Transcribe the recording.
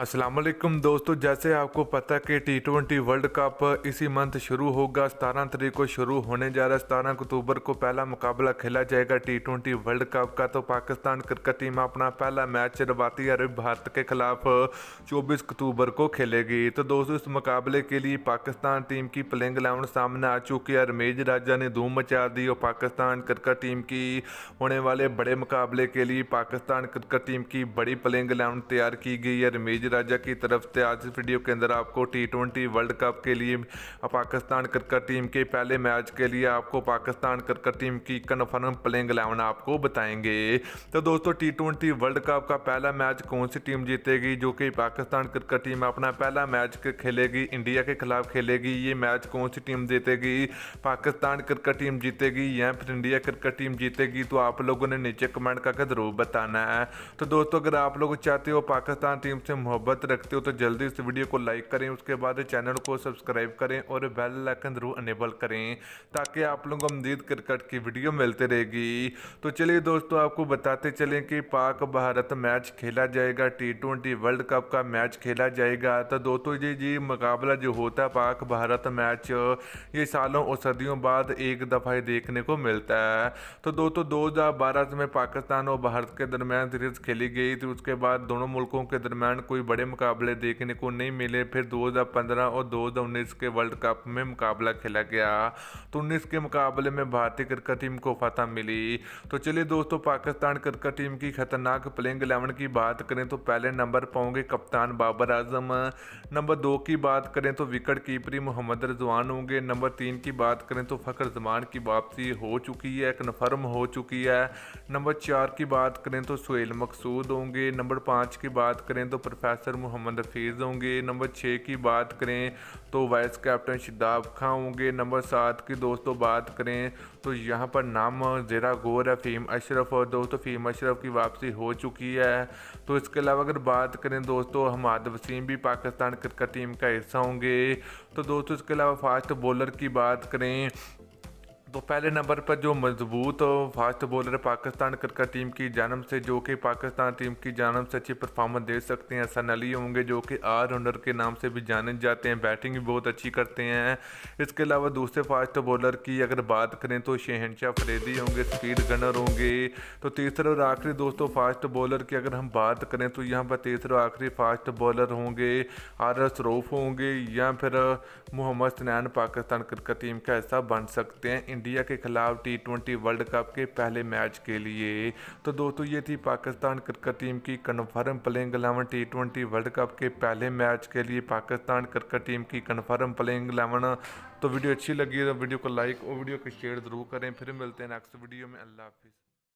अस्सलाम वालेकुम दोस्तों, जैसे आपको पता है कि T20 वर्ल्ड कप इसी मंथ शुरू होगा। 17 तारीख को शुरू होने जा रहा है। 17 अक्टूबर को पहला मुकाबला खेला जाएगा T20 वर्ल्ड कप का। तो पाकिस्तान क्रिकेट टीम अपना पहला मैच रवाती अरब भारत के खिलाफ 24 अक्टूबर को खेलेगी। तो दोस्तों, इस मुकाबले के लिए पाकिस्तान टीम की प्लेइंग 11 सामने आ चुकी है। रमीज राजा ने धूम मचा दी और पाकिस्तान क्रिकेट टीम की होने वाले बड़े मुकाबले के लिए पाकिस्तान क्रिकेट टीम की बड़ी प्लेइंग 11 तैयार की गई है रमीज राजा की तरफ से। आज इस वीडियो के अंदर आपको T20 वर्ल्ड कप के लिए पाकिस्तान क्रिकेट टीम के पहले मैच के लिए आपको पाकिस्तान क्रिकेट टीम की कन्फर्म प्लेइंग 11 आपको बताएंगे। तो दोस्तों, T20 वर्ल्ड कप का पहला मैच कौन सी टीम जीतेगी, जो कि पाकिस्तान क्रिकेट टीम अपना पहला मैच खेलेगी, इंडिया के खिलाफ खेलेगी। ये मैच कौन सी टीम जीतेगी, पाकिस्तान क्रिकेट टीम जीतेगी या फिर इंडिया क्रिकेट टीम जीतेगी, तो आप लोगों ने नीचे कमेंट करके जरूर बताना है। तो दोस्तों, अगर आप लोग चाहते हो पाकिस्तान टीम से मोहब्बत रखते हो तो जल्दी इस वीडियो को लाइक करें, उसके बाद चैनल को सब्सक्राइब करें और बेल आइकन जरूर अनेबल करें ताकि आप लोगों को मजीद क्रिकेट की वीडियो मिलती रहेगी। तो चलिए दोस्तों, आपको बताते चलें कि पाक भारत मैच खेला जाएगा, T20 वर्ल्ड कप का मैच खेला जाएगा। तो दोस्तों, ये मुकाबला जो होता है पाक भारत मैच, ये सालों और सदियों बाद एक दफ़ा ही देखने को मिलता है। तो दोस्तों, 2012 में पाकिस्तान और भारत के दरमियान सीरीज खेली गई थी। उसके बाद दोनों मुल्कों के दरमियान कोई बड़े मुकाबले देखने को नहीं मिले। फिर 2015 और 2019 के वर्ल्ड कप में मुकाबला खेला गया। तो 19 के मुकाबले में भारतीय क्रिकेट टीम को फतह मिली। तो चलिए दोस्तों, पाकिस्तान क्रिकेट टीम की खतरनाक प्लेइंग 11 की बात करें तो पहले नंबर पर होंगे कप्तान बाबर आजम। नंबर 2 की बात करें तो विकेट कीपरी मोहम्मद रिजवान होंगे। नंबर 3 की बात करें तो फ़खर जमान की वापसी हो चुकी है, कन्फर्म हो चुकी है। नंबर 4 की बात करें तो सुहेल मकसूद होंगे। नंबर 5 की बात करें तो प्रोफेसर मोहम्मद हफीज़ होंगे। नंबर 6 की बात करें तो वाइस कैप्टन शादाब खां होंगे। नंबर 7 की दोस्तों बात करें तो यहाँ पर नाम ज़रा गौर है फ़हीम अशरफ, और दोस्तों फ़हीम अशरफ की वापसी हो चुकी है। तो इसके अलावा अगर बात करें दोस्तों, हमाद वसीम भी पाकिस्तान क्रिकेट टीम का हिस्सा होंगे। तो दोस्तों, इसके अलावा फास्ट बॉलर की बात करें तो पहले नंबर पर जो मजबूत fast bowler Pakistan cricket team की जानब से, जो कि पाकिस्तान टीम की जानब से अच्छी परफॉर्मेंस दे सकते हैं, हसन अली होंगे, जो कि ऑलराउंडर के नाम से भी जाने जाते हैं, बैटिंग भी बहुत अच्छी करते हैं। इसके अलावा दूसरे फास्ट बॉलर की अगर बात करें तो शहनशाह अफरीदी होंगे, स्पीड गनर होंगे। तो तीसरे और आखिरी दोस्तों फास्ट बॉलर की अगर हम बात करें तो यहाँ पर तीसरे और आखिरी फास्ट बॉलर होंगे आरस रऊफ होंगे या फिर मोहम्मद सनैन पाकिस्तान क्रिकेट टीम का हिस्सा बन सकते हैं इंडिया के खिलाफ T20 वर्ल्ड कप के पहले मैच के लिए। तो दोस्तों, ये थी पाकिस्तान क्रिकेट टीम की confirm playing 11 T20 world cup के पहले मैच के लिए। पाकिस्तान क्रिकेट टीम की कन्फर्म प्लेइंग 11। तो वीडियो अच्छी लगी तो वीडियो को लाइक और वीडियो को शेयर ज़रूर करें। फिर मिलते हैं नेक्स्ट वीडियो में। अल्लाह हाफिज़।